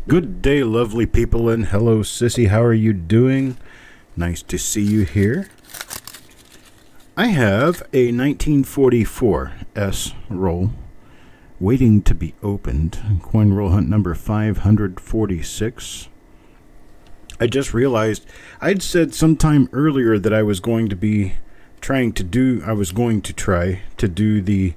Good day, lovely people, and hello, Sissy. How are you doing? Nice to see you here. I have a 1944 S roll waiting to be opened. Coin roll hunt number 546. I just realized I'd said sometime earlier that I was going to be try to do the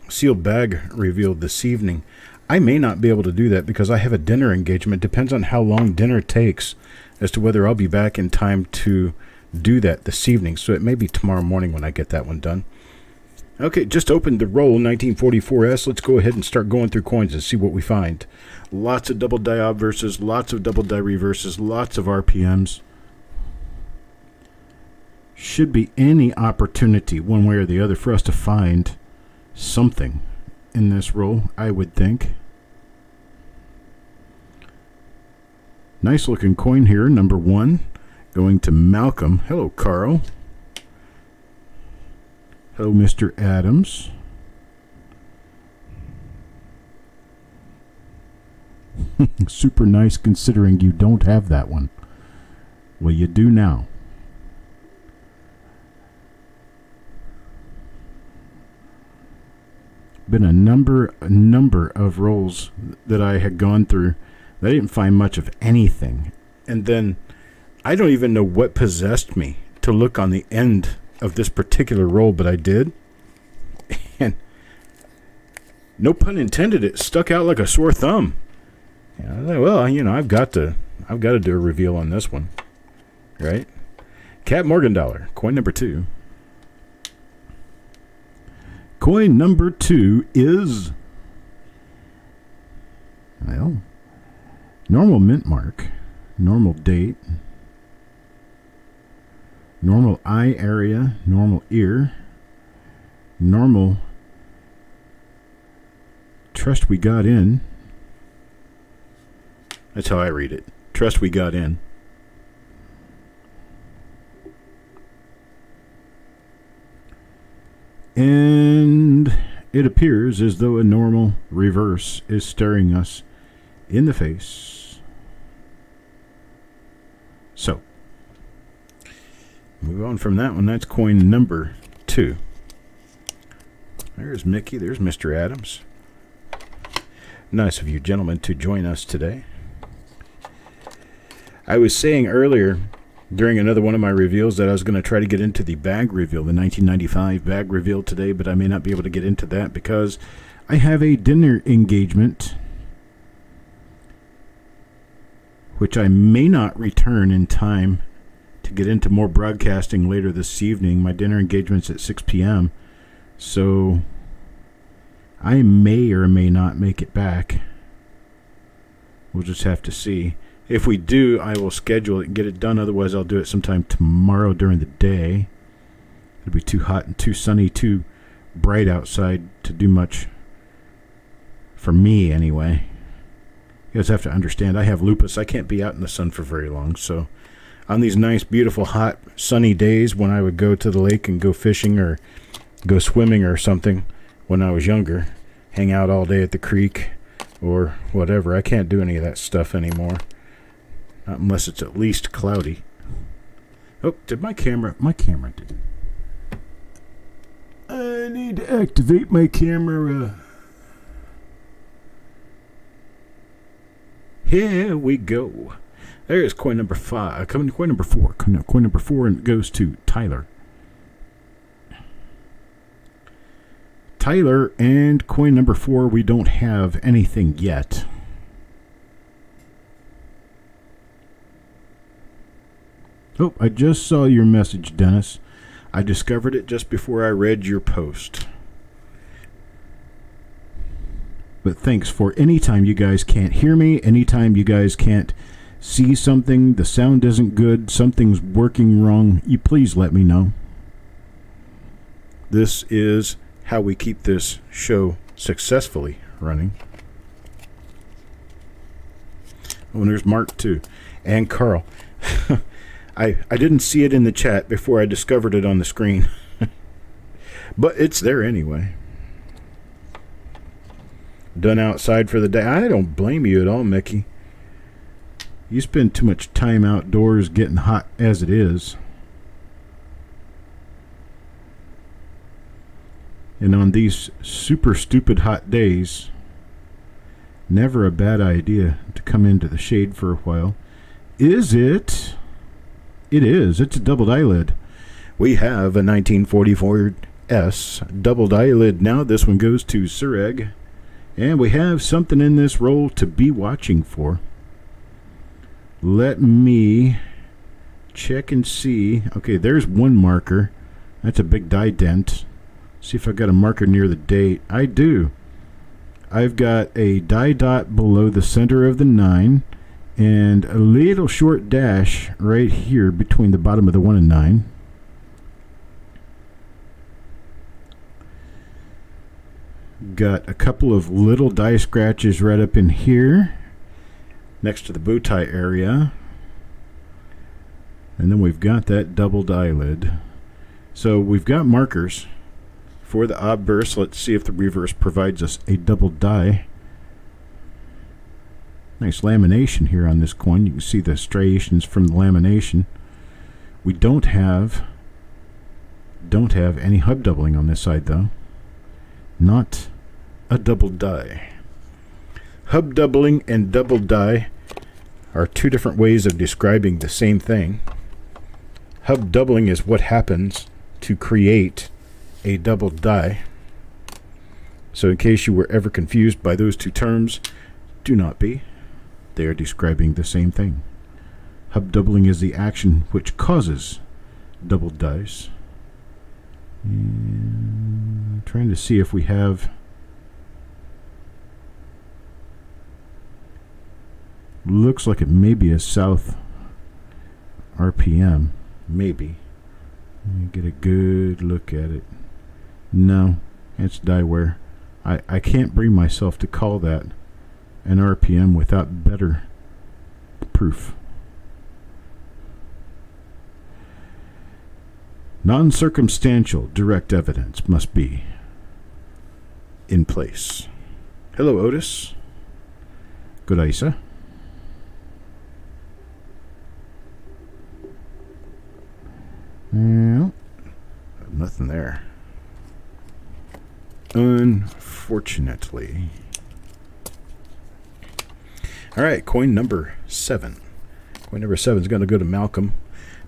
sealed bag reveal this evening. I may not be able to do that because I have a dinner engagement. Depends on how long dinner takes as to whether I'll be back in time to do that this evening. So it may be tomorrow morning when I get that one done. Okay, just opened the roll, 1944S. Let's go ahead and start going through coins and see what we find. Lots of double die obverses, lots of double die reverses, lots of RPMs. Should be any opportunity, one way or the other, for us to find something in this roll, I would think. Nice looking coin here, number 1, going to Malcolm. Hello, Carl. Hello, Mr. Adams. Super nice considering you don't have that one. Well, you do now. Been a number of rolls that I had gone through. I didn't find much of anything. And then I don't even know what possessed me to look on the end of this particular roll, but I did. And no pun intended, it stuck out like a sore thumb. And I thought, well, I've got to do a reveal on this one. Right? Cat Morgan dollar, coin number 2. Coin number 2 is, well, normal mint mark, normal date, normal eye area, normal ear, normal trust we got in. That's how I read it. Trust we got in. And it appears as though a normal reverse is staring us in the face. So, move on from that one. That's coin number 2. There's Mickey. There's Mr. Adams. Nice of you gentlemen to join us today. I was saying earlier during another one of my reveals that I was going to try to get into the bag reveal, the 1995 bag reveal today, but I may not be able to get into that because I have a dinner engagement which I may not return in time to get into more broadcasting later this evening. My dinner engagement's at 6 p.m., so I may or may not make it back. We'll just have to see. If we do, I will schedule it and get it done. Otherwise, I'll do it sometime tomorrow during the day. It'll be too hot and too sunny, too bright outside to do much for me anyway. You guys have to understand, I have lupus. I can't be out in the sun for very long. So on these nice, beautiful, hot, sunny days when I would go to the lake and go fishing or go swimming or something when I was younger, hang out all day at the creek or whatever, I can't do any of that stuff anymore. Not unless it's at least cloudy. Oh, did my camera did. I need to activate my camera. Here we go. There's coin number 5. Coin number 4. Coin number 4 and it goes to Tyler. Tyler and coin number 4, we don't have anything yet. Oh, I just saw your message, Dennis. I discovered it just before I read your post. But thanks for anytime you guys can't hear me, anytime you guys can't see something, the sound isn't good, something's working wrong, you please let me know. This is how we keep this show successfully running. Oh, and there's Mark too. And Carl. I didn't see it in the chat before I discovered it on the screen. But it's there anyway. done outside for the day. I don't blame you at all, Mickey. You spend too much time outdoors getting hot as it is. And on these super stupid hot days, never a bad idea to come into the shade for a while. Is it? It is. It's a doubled eyelid. We have a 1944 S doubled eyelid now. This one goes to Sureg. And we have something in this roll to be watching for. Let me check and see. Okay, there's one marker. That's a big die dent. See if I've got a marker near the date. I do. I've got a die dot below the center of the 9 and a little short dash right here between the bottom of the 1 and 9. Got a couple of little die scratches right up in here next to the bow tie area. And then we've got that doubled eyelid. So we've got markers for the obverse. Let's see if the reverse provides us a double die. Nice lamination here on this coin. You can see the striations from the lamination. We don't have any hub doubling on this side though. Not a double die. Hub doubling and double die are two different ways of describing the same thing. Hub doubling is what happens to create a double die. So in case you were ever confused by those two terms, do not be. They are describing the same thing. Hub doubling is the action which causes double dies. And trying to see if we have looks like it may be a south RPM. Maybe. Let me get a good look at it. No, it's die wear. I can't bring myself to call that an RPM without better proof. Non-circumstantial direct evidence must be in place. Hello, Otis. Good Isa. Well, nothing there. Unfortunately. All right, coin number 7. Coin number 7 is going to go to Malcolm.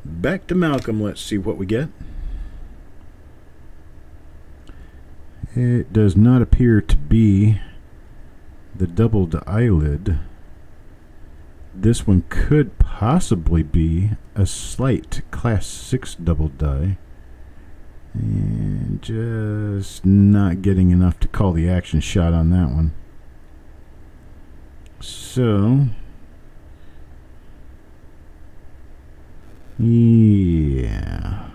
Back to Malcolm. Let's see what we get. It does not appear to be the doubled eyelid. This one could possibly be a slight class 6 double die. And just not getting enough to call the action shot on that one. So, yeah.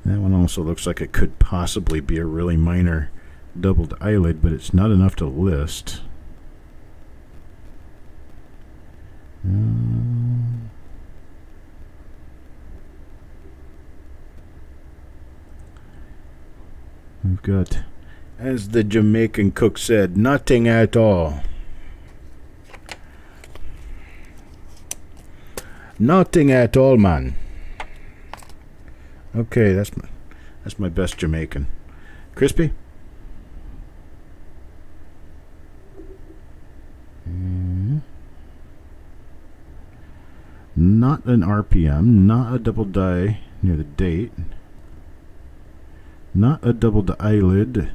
That one also looks like it could possibly be a really minor doubled eyelid, but it's not enough to list. We've got, as the Jamaican cook said, nothing at all. Nothing at all, man. Okay, that's my best Jamaican. Crispy? Not an RPM, not a double die near the date. Not a doubled eyelid.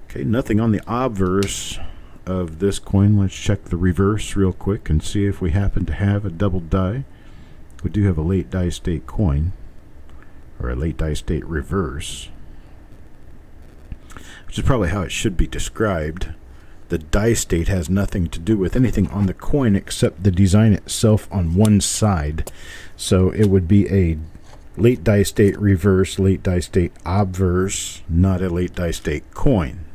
Okay, nothing on the obverse of this coin. Let's check the reverse real quick and see if we happen to have a double die. We do have a late die state coin, or a late die state reverse, which is probably how it should be described. The die state has nothing to do with anything on the coin except the design itself on one side. So it would be a late die state reverse, late die state obverse, not a late die state coin.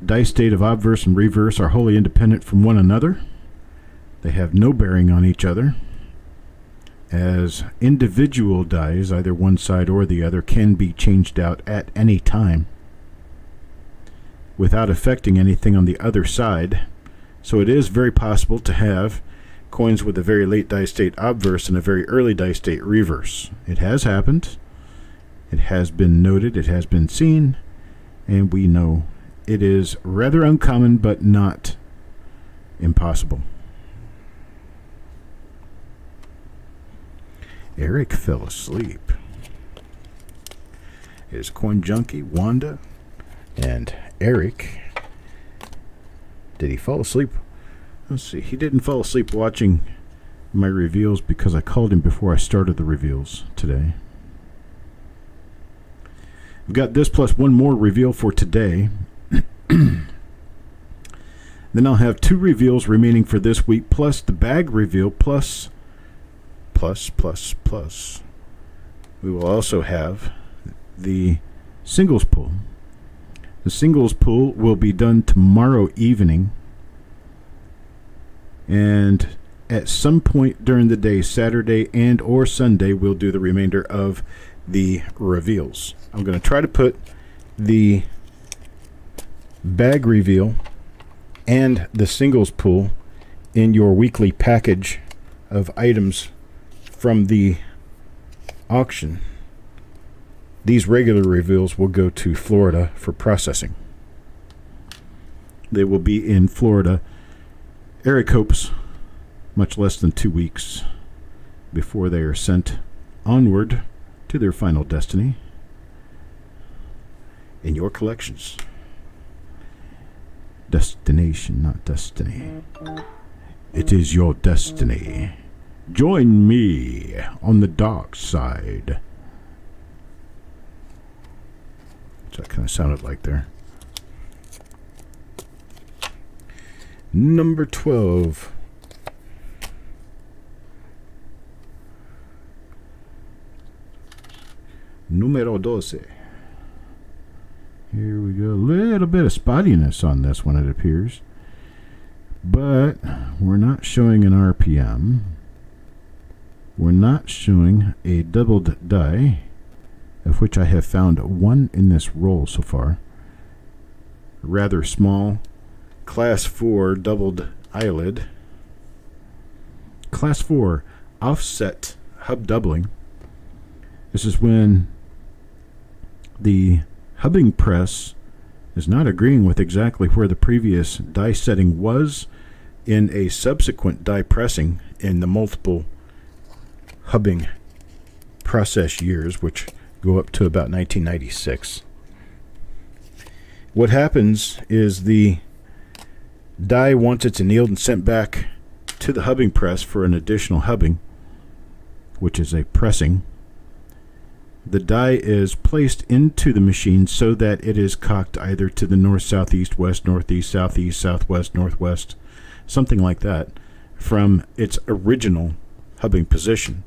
Die state of obverse and reverse are wholly independent from one another. They have no bearing on each other. as individual dies, either one side or the other, can be changed out at any time without affecting anything on the other side. So it is very possible to have coins with a very late die state obverse and a very early die state reverse. It has happened. It has been noted. It has been seen. And we know it is rather uncommon, but not impossible. Eric fell asleep. His coin junkie, Wanda, and Eric. Did he fall asleep? Let's see. He didn't fall asleep watching my reveals because I called him before I started the reveals today. We've got this plus one more reveal for today. Then I'll have 2 reveals remaining for this week, plus the bag reveal, plus. We will also have the singles pool. The singles pool will be done tomorrow evening. And at some point during the day, Saturday and or Sunday, we'll do the remainder of the reveals. I'm going to try to put the bag reveal and the singles pool in your weekly package of items from the auction. These regular reveals will go to Florida for processing. They will be in Florida, Eric hopes, much less than 2 weeks before they are sent onward to their final destiny in your collections. Destination, not destiny. It is your destiny. Join me on the dark side. What's that kind of sounded like there? Number 12. Numero 12. Here we go. A little bit of spottiness on this one, it appears. But we're not showing an RPM. We're not showing a doubled die, of which I have found 1 in this roll so far. Rather small Class 4 doubled eyelid. Class 4 offset hub doubling. This is when the hubbing press is not agreeing with exactly where the previous die setting was in a subsequent die pressing in the multiple hubbing process years, which go up to about 1996. What happens is the die, once it's annealed and sent back to the hubbing press for an additional hubbing, which is a pressing, the die is placed into the machine so that it is cocked either to the north, south, east, west, northeast, southeast, southwest, northwest, something like that, from its original hubbing position,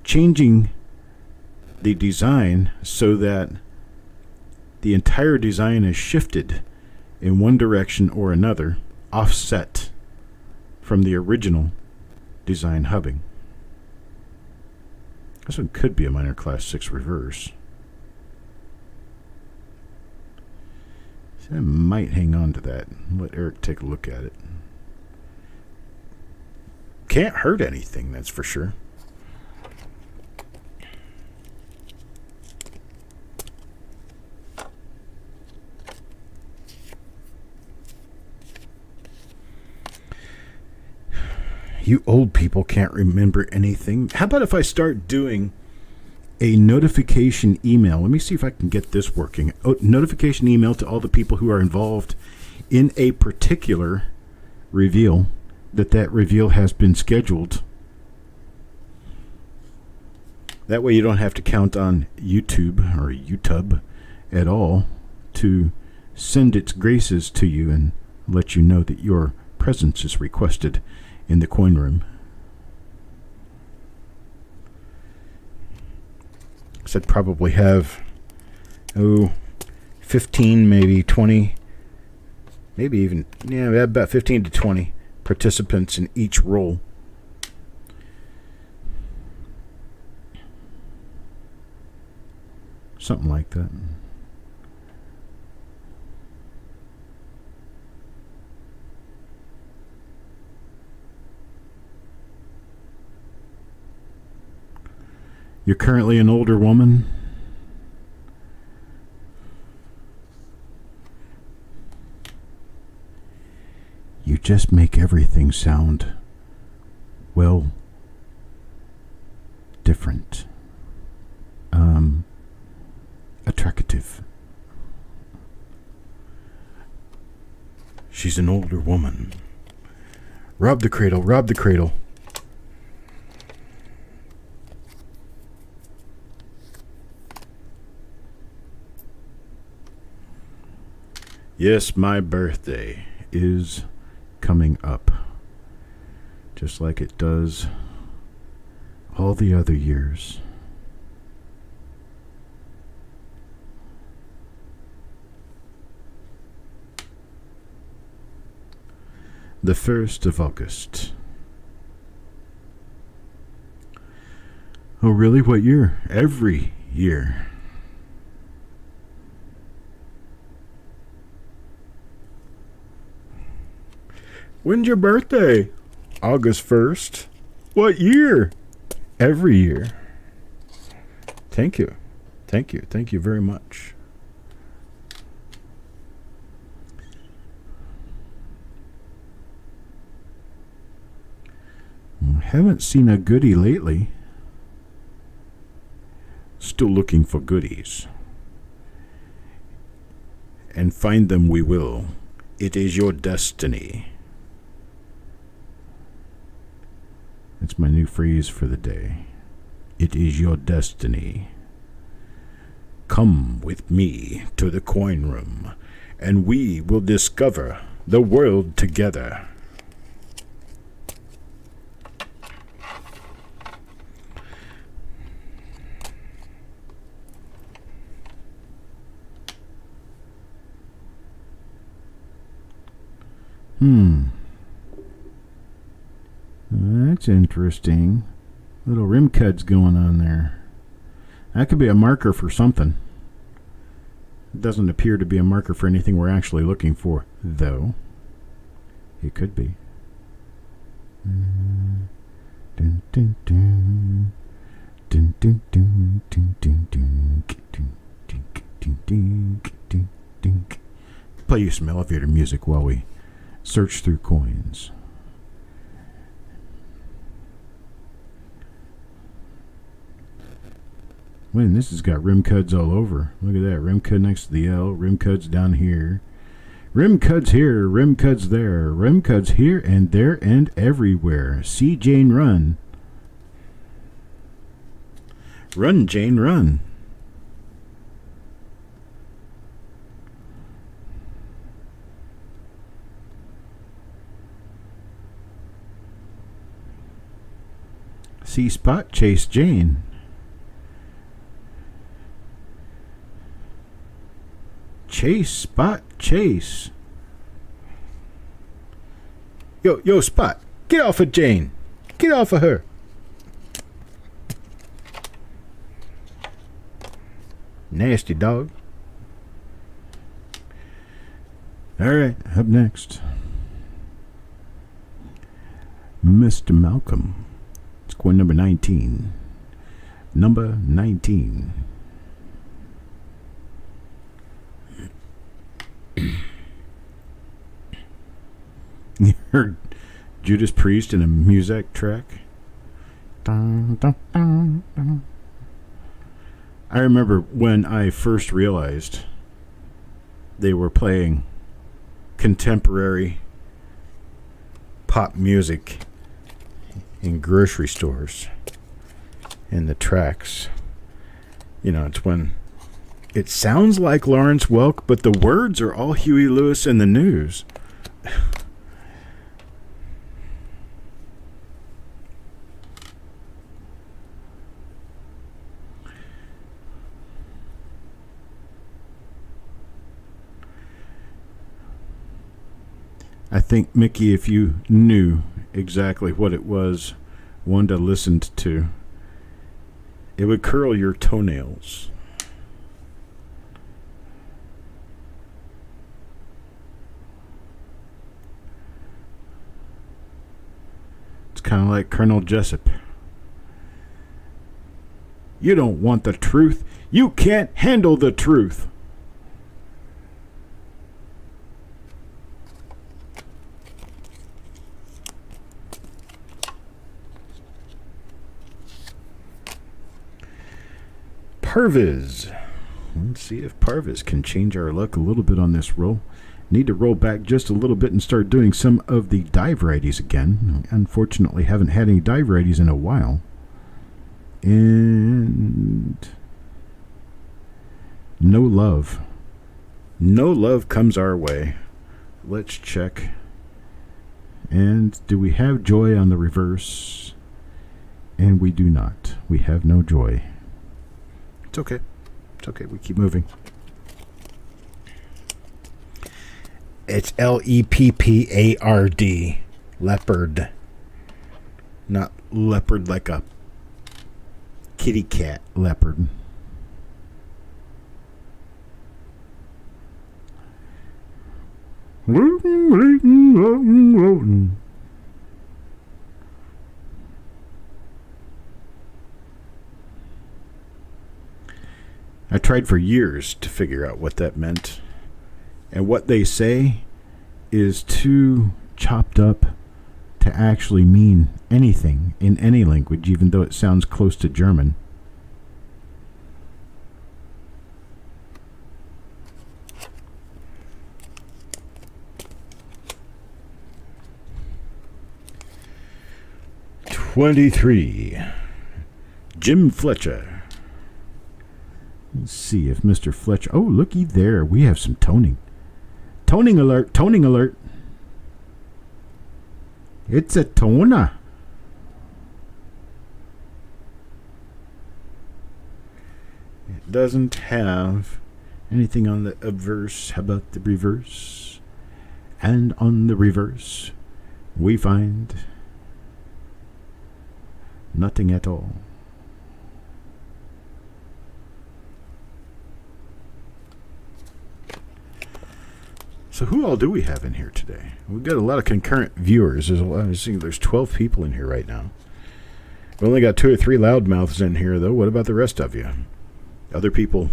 changing the design so that the entire design is shifted in one direction or another, offset from the original design hubbing. This one could be a minor class 6 reverse. So I might hang on to that and let Eric take a look at it. Can't hurt anything, that's for sure. You old people can't remember anything. How about if I start doing a notification email? Let me see if I can get this working. Notification email to all the people who are involved in a particular reveal, that reveal has been scheduled. That way you don't have to count on YouTube or YouTube at all to send its graces to you and let you know that your presence is requested in the coin room. So I'd probably have 15, maybe 20, maybe even about 15 to 20 participants in each roll. Something like that. You're currently an older woman. You just make everything sound, well, different. Attractive. She's an older woman. Rob the cradle, rob the cradle. Yes, my birthday is coming up, just like it does all the other years. The 1st of August. Oh, really? What year? Every year. When's your birthday? August 1st. What year? Every year. Thank you. Thank you. Thank you very much. Haven't seen a goodie lately. Still looking for goodies. And find them we will. It is your destiny. It's my new phrase for the day. It is your destiny. Come with me to the coin room, and we will discover the world together. That's interesting. Little rim cuds going on there. That could be a marker for something. It doesn't appear to be a marker for anything we're actually looking for, though. It could be. Dun, dun, dun. Dun, dun, dun, dun, dun, dun, dun, dun, dun, dun, dun. Play you some elevator music while we search through coins. Man, this has got rim cuds all over. Look at that. Rim cud next to the L. Rim cuds down here. Rim cuds here. Rim cuds there. Rim cuds here and there and everywhere. See Jane run. Run, Jane, run. See Spot chase Jane. Chase, Spot, chase. Yo, Spot, get off of Jane. Get off of her. Nasty dog. All right, up next. Mr. Malcolm. It's coin number 19. Number 19. You heard Judas Priest in a music track? Dun, dun, dun, dun. I remember when I first realized they were playing contemporary pop music in grocery stores in the tracks. You know, it's when it sounds like Lawrence Welk, but the words are all Huey Lewis and the News. I think, Mickey, if you knew exactly what it was Wanda listened to, it would curl your toenails. kind of like Colonel Jessup. You don't want the truth. You can't handle the truth. Parviz. Let's see if Parviz can change our luck a little bit on this roll. Need to roll back just a little bit and start doing some of the die varieties again. Unfortunately, haven't had any die varieties in a while. And no love. No love comes our way. Let's check. And do we have joy on the reverse? And we do not. We have no joy. It's okay. It's okay. We keep moving. It's Leppard. Leopard. Not leopard like a kitty cat. Leopard. I tried for years to figure out what that meant. And what they say is too chopped up to actually mean anything in any language, even though it sounds close to German. $23. Jim Fletcher. Let's see if Mr. Fletcher... Oh, looky there. We have some toning. Toning alert. Toning alert. It's a toner. It doesn't have anything on the obverse. How about the reverse? And on the reverse, we find nothing at all. So who all do we have in here today? We've got a lot of concurrent viewers. There's 12 people in here right now. We only got 2 or 3 loudmouths in here, though. What about the rest of you? Other people,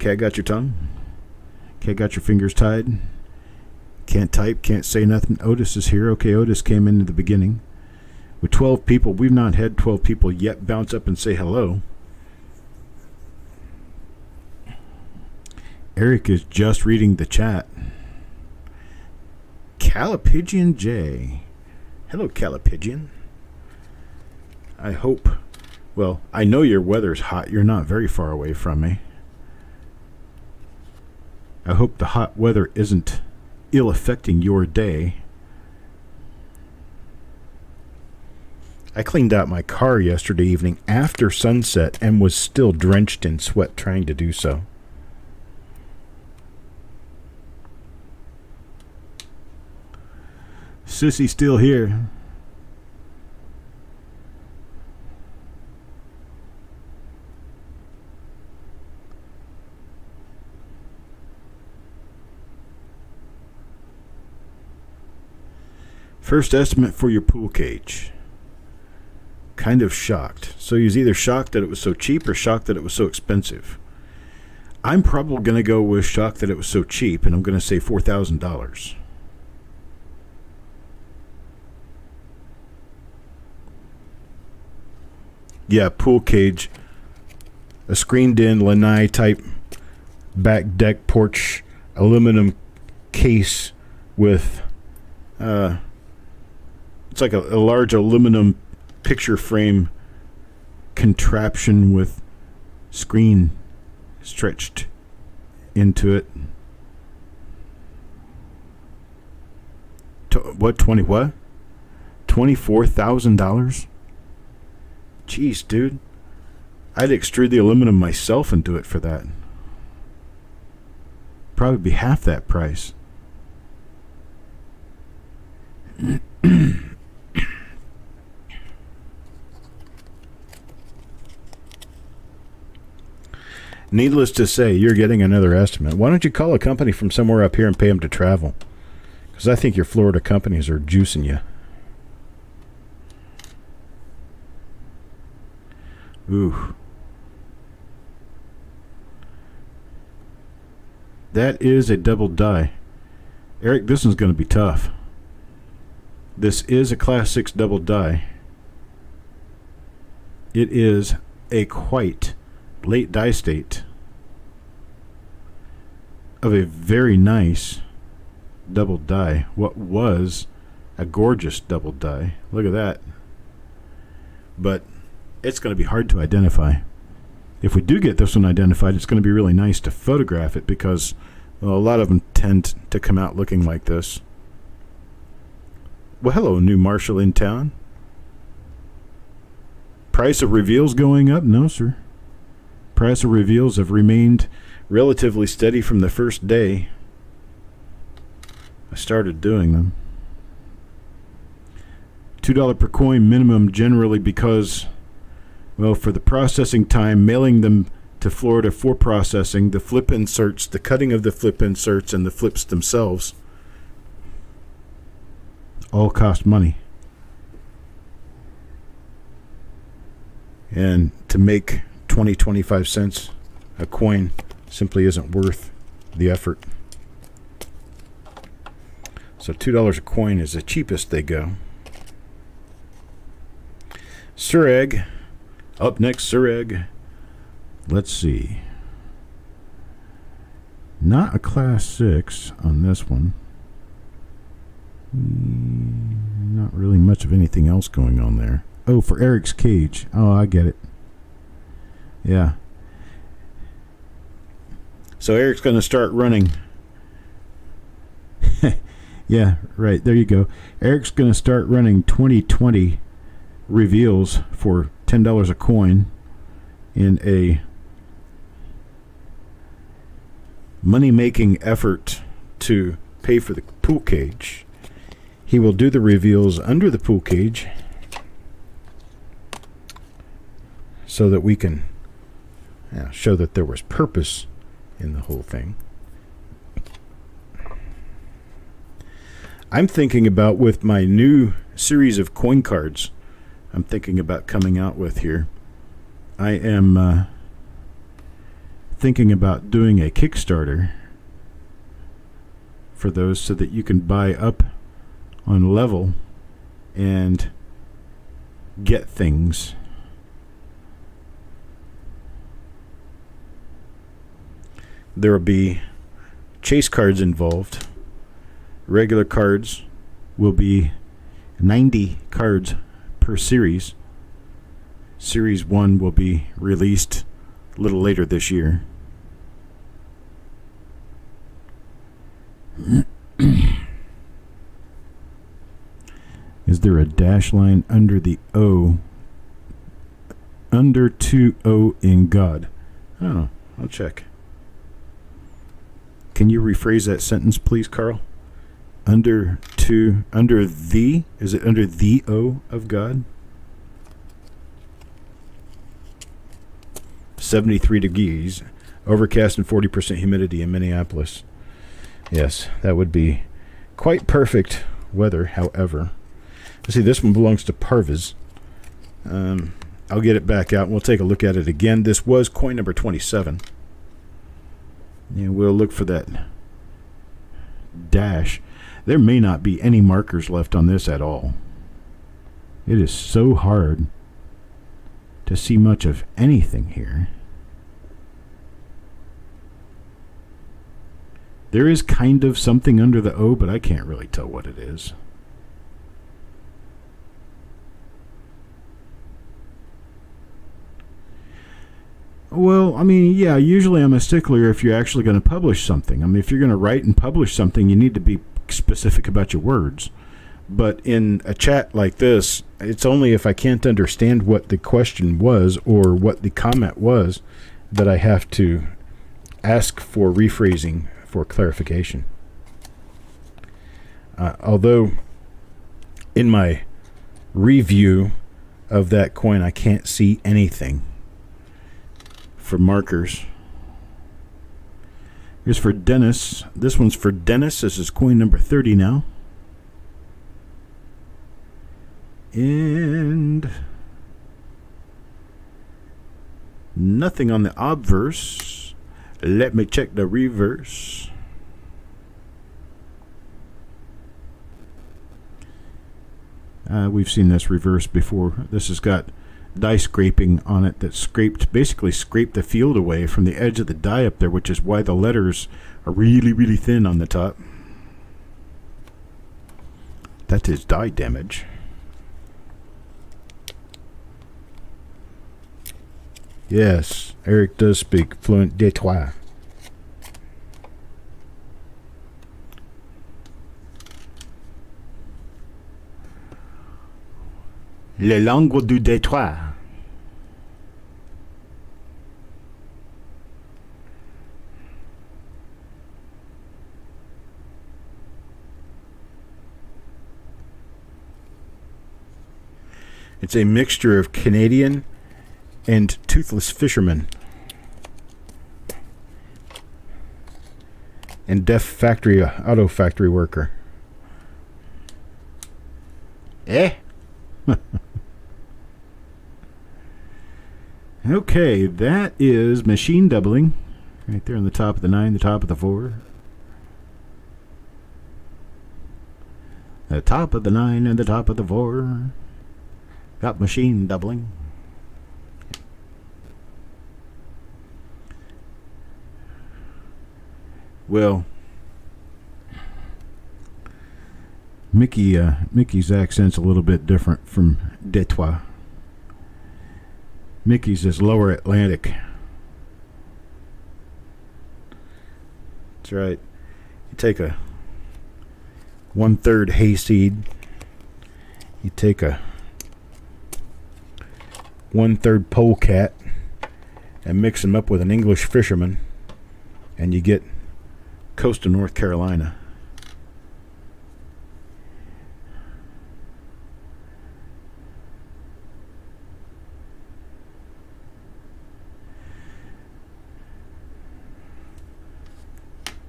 cat got your tongue? Cat got your fingers tied? Can't type, can't say nothing. Otis is here. Okay, Otis came in at the beginning. With 12 people, we've not had 12 people yet bounce up and say hello. Eric is just reading the chat. Calipigian J. Hello, Calipigian. I hope... Well, I know your weather's hot. You're not very far away from me. I hope the hot weather isn't ill-affecting your day. I cleaned out my car yesterday evening after sunset and was still drenched in sweat trying to do so. Sissy still here. First estimate for your pool cage. Kind of shocked. So he was either shocked that it was so cheap or shocked that it was so expensive. I'm probably going to go with shocked that it was so cheap, and I'm going to say $4,000. Yeah, pool cage. A screened-in lanai-type back deck porch aluminum case with... it's like a large aluminum picture frame contraption with screen stretched into it. What? $24,000? Jeez, dude. I'd extrude the aluminum myself and do it for that. Probably be half that price. Needless to say, you're getting another estimate. Why don't you call a company from somewhere up here and pay them to travel? Because I think your Florida companies are juicing you. Ooh. That is a double die. Eric, this one's going to be tough. This is a Class 6 double die. It is a quite late die state of a very nice double die. What was a gorgeous double die. Look at that. But it's going to be hard to identify. If we do get this one identified, it's going to be really nice to photograph it because a lot of them tend to come out looking like this. Well, hello, new Marshall in town. Price of reveals going up? No, sir. Price of reveals have remained relatively steady from the first day I started doing them. $2 per coin minimum generally because, well, for the processing time, mailing them to Florida for processing, the flip inserts, the cutting of the flip inserts, and the flips themselves all cost money. And to make 25 cents a coin simply isn't worth the effort. So $2 a coin is the cheapest they go. Sureg. Up next, Sureg. Let's see. Not a Class 6 on this one. Not really much of anything else going on there. Oh, for Eric's cage. Oh, I get it. Yeah. So Eric's going to start running. Yeah, right. There you go. Eric's going to start running 2020 reveals for $10 a coin in a money-making effort to pay for the pool cage. He will do the reveals under the pool cage so that we can show that there was purpose in the whole thing. I'm thinking about, with my new series of coin cards I'm thinking about coming out with here, I am thinking about doing a Kickstarter for those so that you can buy up on level and get things. There will be chase cards involved. Regular cards will be 90 cards per series. Series 1 will be released a little later this year. Is there a dash line under the O? Under 2O in God. Oh, I'll check. Can you rephrase that sentence, please, Carl? Under the, is it under the O of God? 73 degrees, overcast and 40% humidity in Minneapolis. Yes, that would be quite perfect weather, however. Let's see, this one belongs to Parvis. I'll get it back out and we'll take a look at it again. This was coin number 27. And we'll look for that dash. There may not be any markers left on this at all. It is so hard to see much of anything here. There is kind of something under the O, but I can't really tell what it is. Well, I mean, yeah, usually I'm a stickler if you're actually going to publish something. I mean, if you're going to write and publish something, you need to be specific about your words. But in a chat like this, it's only if I can't understand what the question was or what the comment was that I have to ask for rephrasing for clarification. Although in my review of that coin, I can't see anything for markers. Here's for Dennis. This one's for Dennis. This is coin number 30 now. And Nothing on the obverse. Let me check the reverse. We've seen this reverse before. This has got die scraping on it that basically scraped the field away from the edge of the die up there, which is why the letters are really, really thin on the top. That is die damage. Yes, Eric does speak fluent Détroit. Les langues du Détroit. It's a mixture of Canadian and toothless fisherman and deaf auto factory worker. Okay, that is machine doubling. Right there on the top of the 9, the top of the 4. The top of the 9 and the top of the 4. Got machine doubling. Well, Mickey's accent's a little bit different from Détroit. Mickey's is lower Atlantic. That's right. You take a 1/3 hayseed. You take a 1/3 polecat and mix them up with an English fisherman, and you get coast of North Carolina.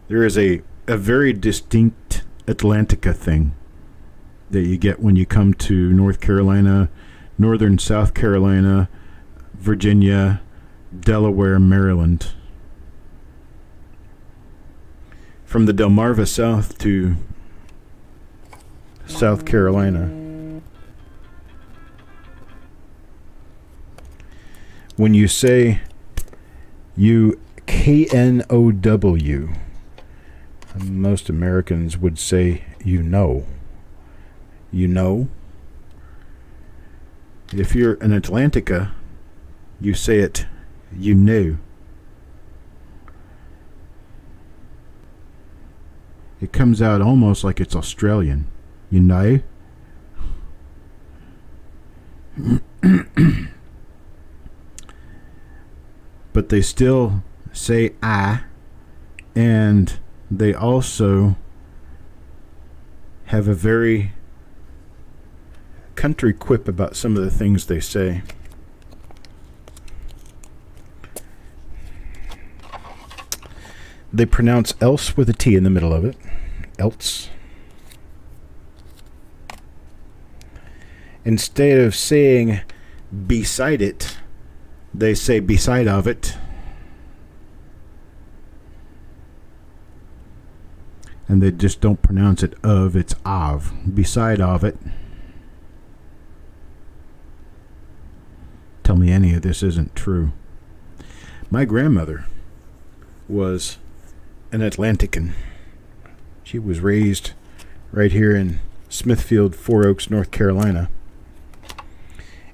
There is a very distinct Atlantica thing that you get when you come to North Carolina, northern South Carolina, Virginia, Delaware, Maryland. From the Delmarva south to South Carolina. When you say KNOW, most Americans would say you know. You know? If you're an Atlantica, you say it you know. It comes out almost like it's Australian. You know? But they still say I, and they also have a very country quip about some of the things they say. They pronounce else with a T in the middle of it. Else. Instead of saying beside it, they say beside of it. And they just don't pronounce it of, it's of. Beside of it. Tell me any of this isn't true. My grandmother was an Atlantican. She was raised right here in Smithfield, Four Oaks, North Carolina.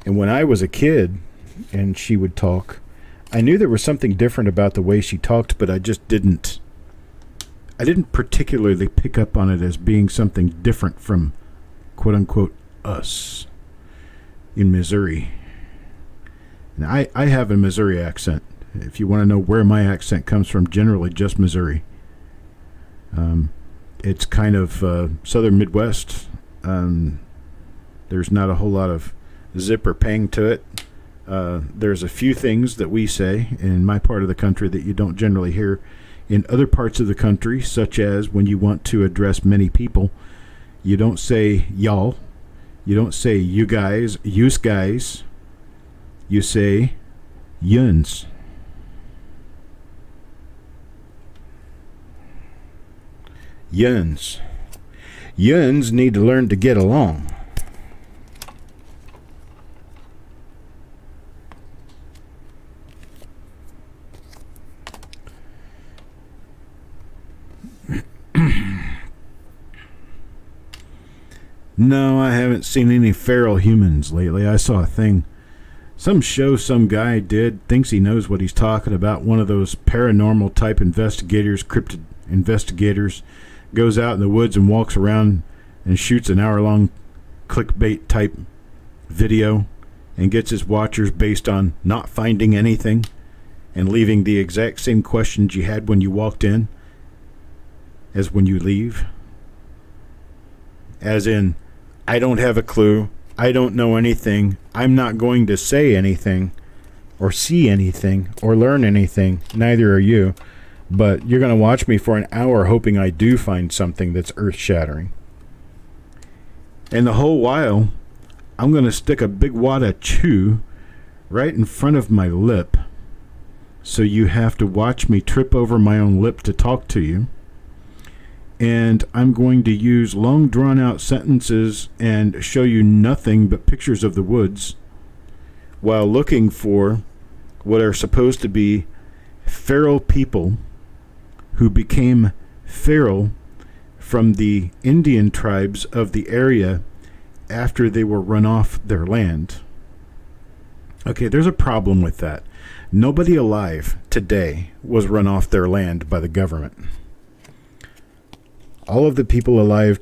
And when I was a kid and she would talk, I knew there was something different about the way she talked, but I just didn't particularly pick up on it as being something different from quote-unquote us in Missouri. And I have a Missouri accent. If you want to know where my accent comes from, generally just Missouri. It's kind of southern Midwest. There's not a whole lot of zip or pang to it. There's a few things that we say in my part of the country that you don't generally hear in other parts of the country, such as when you want to address many people, you don't say y'all, you don't say you guys, use guys, you say Yuns. Yuns. Yuns need to learn to get along. No, I haven't seen any feral humans lately. I saw a thing. Some show some guy did, thinks he knows what he's talking about. One of those paranormal type investigators, cryptid investigators, goes out in the woods and walks around and shoots an hour-long clickbait type video and gets his watchers based on not finding anything and leaving the exact same questions you had when you walked in as when you leave. As in, I don't have a clue. I don't know anything. I'm not going to say anything or see anything or learn anything. Neither are you. But you're going to watch me for an hour hoping I do find something that's earth-shattering. And the whole while, I'm going to stick a big wad of chew right in front of my lip. So you have to watch me trip over my own lip to talk to you. And I'm going to use long drawn-out sentences and show you nothing but pictures of the woods while looking for what are supposed to be feral people who became feral from the Indian tribes of the area after they were run off their land. Okay, there's a problem with that. Nobody alive today was run off their land by the government. All of the people alive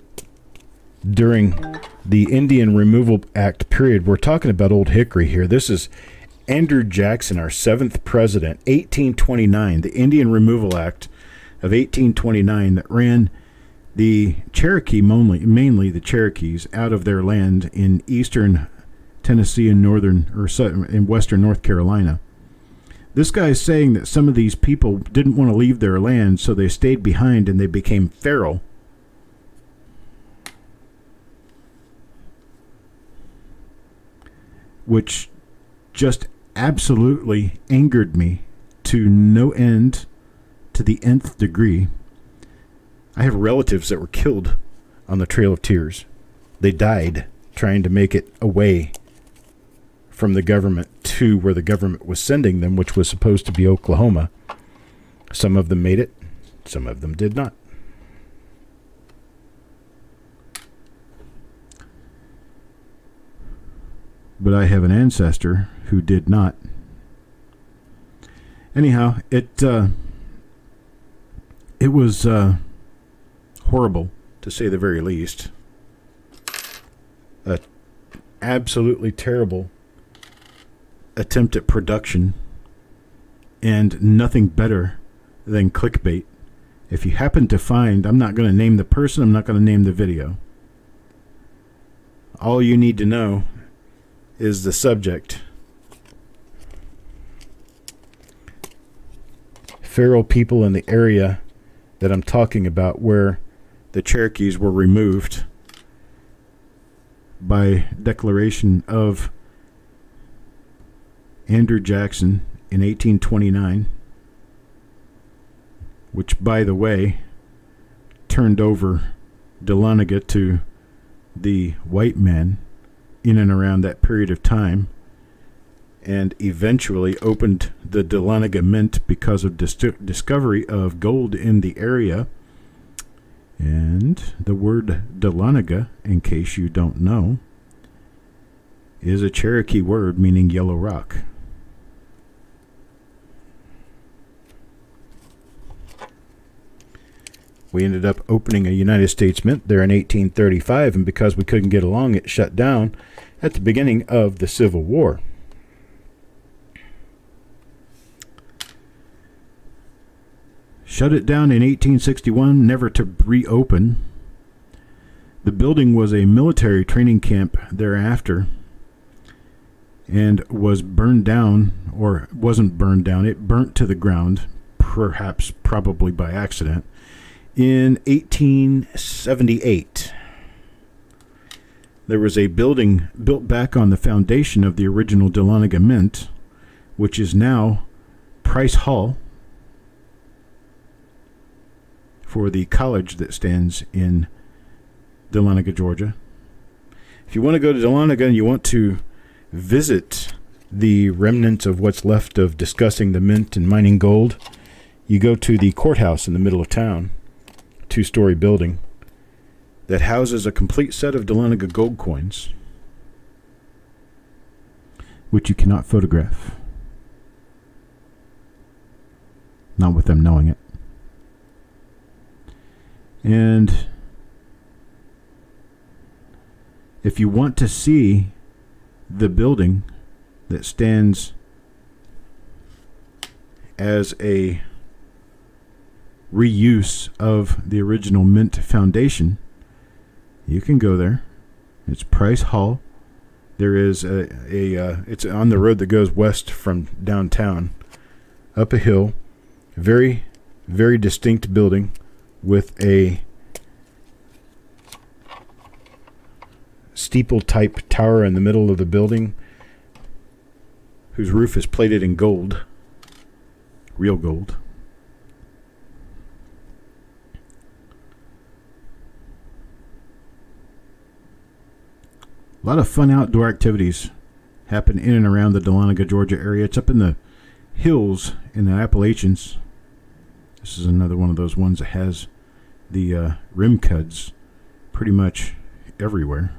during the Indian Removal Act period, we're talking about Old Hickory here. This is Andrew Jackson, our 7th president, 1829, the Indian Removal Act of 1829 that ran the Cherokee, mainly the Cherokees, out of their land in eastern Tennessee and in western North Carolina. This guy is saying that some of these people didn't want to leave their land, so they stayed behind and they became feral. Which just absolutely angered me to no end, to the nth degree. I have relatives that were killed on the Trail of Tears. They died trying to make it away from the government to where the government was sending them, which was supposed to be Oklahoma. Some of them made it, some of them did not. But I have an ancestor who did not. Anyhow, it was horrible, to say the very least. A absolutely terrible attempt at production, and nothing better than clickbait. If you happen to find, I'm not going to name the person, I'm not going to name the video. All you need to know is the subject. Feral people in the area that I'm talking about where the Cherokees were removed by declaration of Andrew Jackson in 1829, which, by the way, turned over Dahlonega to the white men in and around that period of time, and eventually opened the Dahlonega Mint because of discovery of gold in the area. And the word Dahlonega, in case you don't know, is a Cherokee word meaning yellow rock. We ended up opening a United States Mint there in 1835, and because we couldn't get along, it shut down at the beginning of the Civil War. Shut it down in 1861, never to reopen. The building was a military training camp thereafter and was burned down, or wasn't burned down, it burnt to the ground, probably by accident, in 1878. There was a building built back on the foundation of the original Dahlonega Mint which is now Price Hall for the college that stands in Dahlonega, Georgia. If you want to go to Dahlonega and you want to visit the remnants of what's left of discussing the mint and mining gold, you go to the courthouse in the middle of town, 2-story building that houses a complete set of Dahlonega gold coins, which you cannot photograph. Not with them knowing it. And if you want to see the building that stands as a reuse of the original Mint Foundation, you can go there. It's Price Hall. There is it's on the road that goes west from downtown, up a hill. Very, very distinct building with a steeple-type tower in the middle of the building whose roof is plated in gold, real gold. A lot of fun outdoor activities happen in and around the Dahlonega, Georgia area. It's up in the hills in the Appalachians. This is another one of those ones that has the rim cuds pretty much everywhere.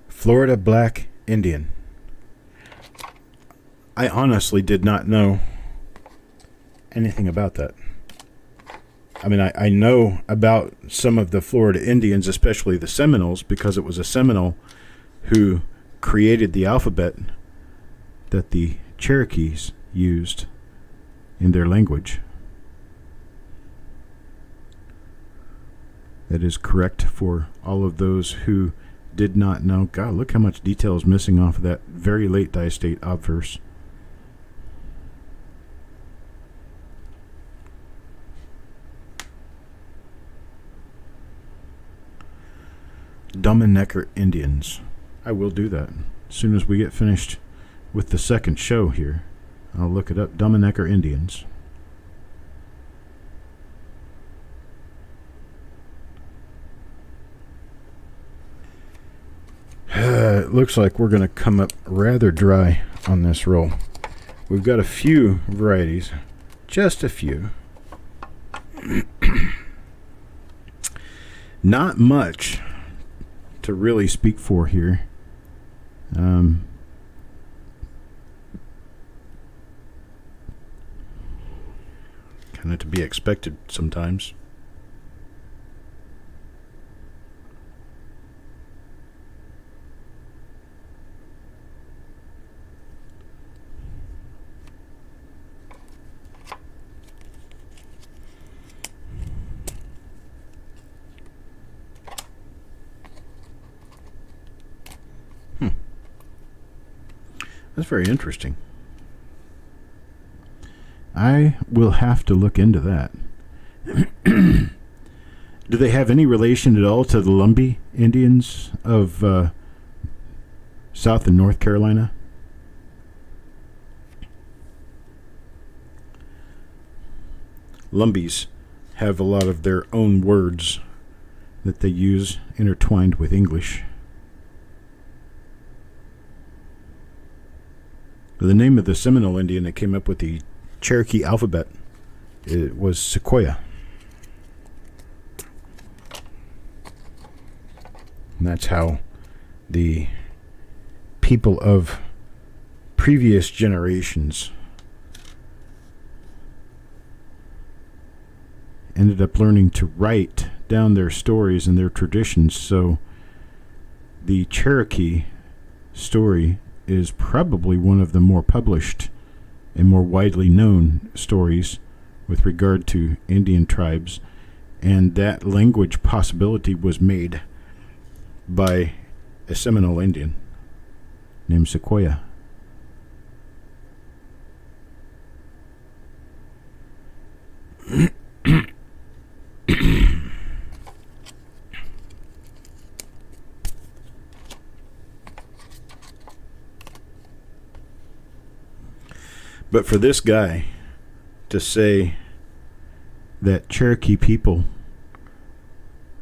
Florida Black Indian. I honestly did not know anything about that. I mean, I know about some of the Florida Indians, especially the Seminoles, because it was a Seminole who created the alphabet that the Cherokees used in their language. That is correct for all of those who did not know. God, look how much detail is missing off of that very late diastate obverse. Dahlonega Indians. I will do that as soon as we get finished with the second show here. I'll look it up. Dahlonega Indians. It looks like we're going to come up rather dry on this roll. We've got a few varieties, just a few. Not much to really speak for here. Kind of to be expected sometimes. That's very interesting. I will have to look into that. Do they have any relation at all to the Lumbee Indians of South and North Carolina? Lumbees have a lot of their own words that they use intertwined with English. The name of the Seminole Indian that came up with the Cherokee alphabet, it was Sequoia. And that's how the people of previous generations ended up learning to write down their stories and their traditions. So the Cherokee story is probably one of the more published and more widely known stories with regard to Indian tribes, and that language possibility was made by a Seminole Indian named Sequoia. But for this guy to say that Cherokee people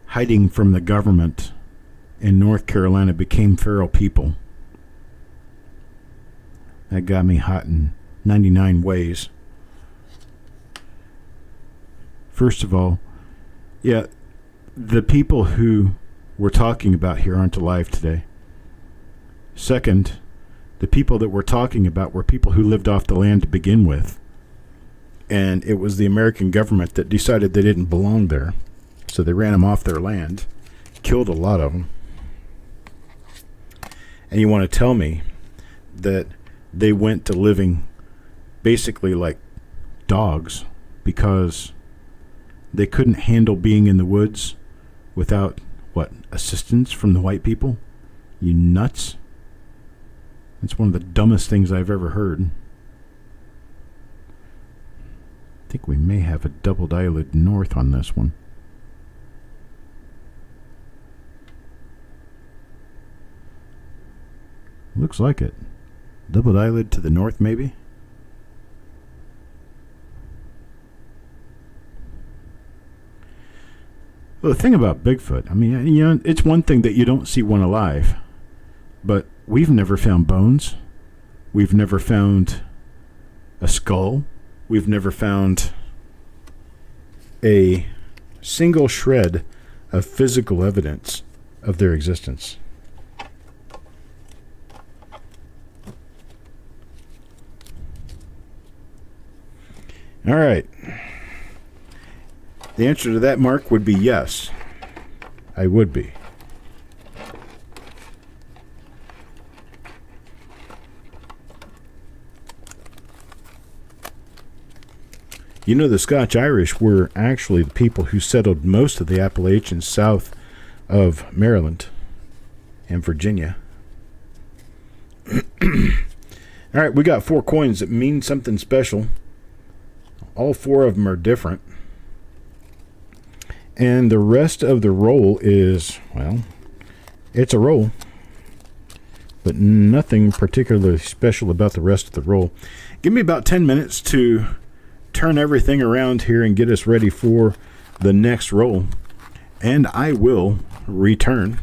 hiding from the government in North Carolina became feral people, that got me hot in 99 ways. First of all, yeah, the people who we're talking about here aren't alive today. Second, the people that we're talking about were people who lived off the land to begin with. And it was the American government that decided they didn't belong there. So they ran them off their land, killed a lot of them. And you want to tell me that they went to living basically like dogs because they couldn't handle being in the woods without, assistance from the white people? You nuts? It's one of the dumbest things I've ever heard. I think we may have a doubled eyelid north on this one. Looks like it. Doubled eyelid to the north, maybe? Well, the thing about Bigfoot, I mean, it's one thing that you don't see one alive, but we've never found bones. We've never found a skull. We've never found a single shred of physical evidence of their existence. All right. The answer to that, Mark, would be yes. I would be. You know, the Scotch-Irish were actually the people who settled most of the Appalachians south of Maryland and Virginia. All right, we got 4 coins that mean something special. All 4 of them are different. And the rest of the roll is, well, it's a roll, but nothing particularly special about the rest of the roll. Give me about 10 minutes to turn everything around here and get us ready for the next roll. And I will return,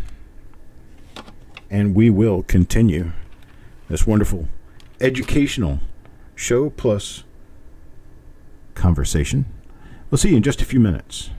and we will continue this wonderful educational show plus conversation. We'll see you in just a few minutes.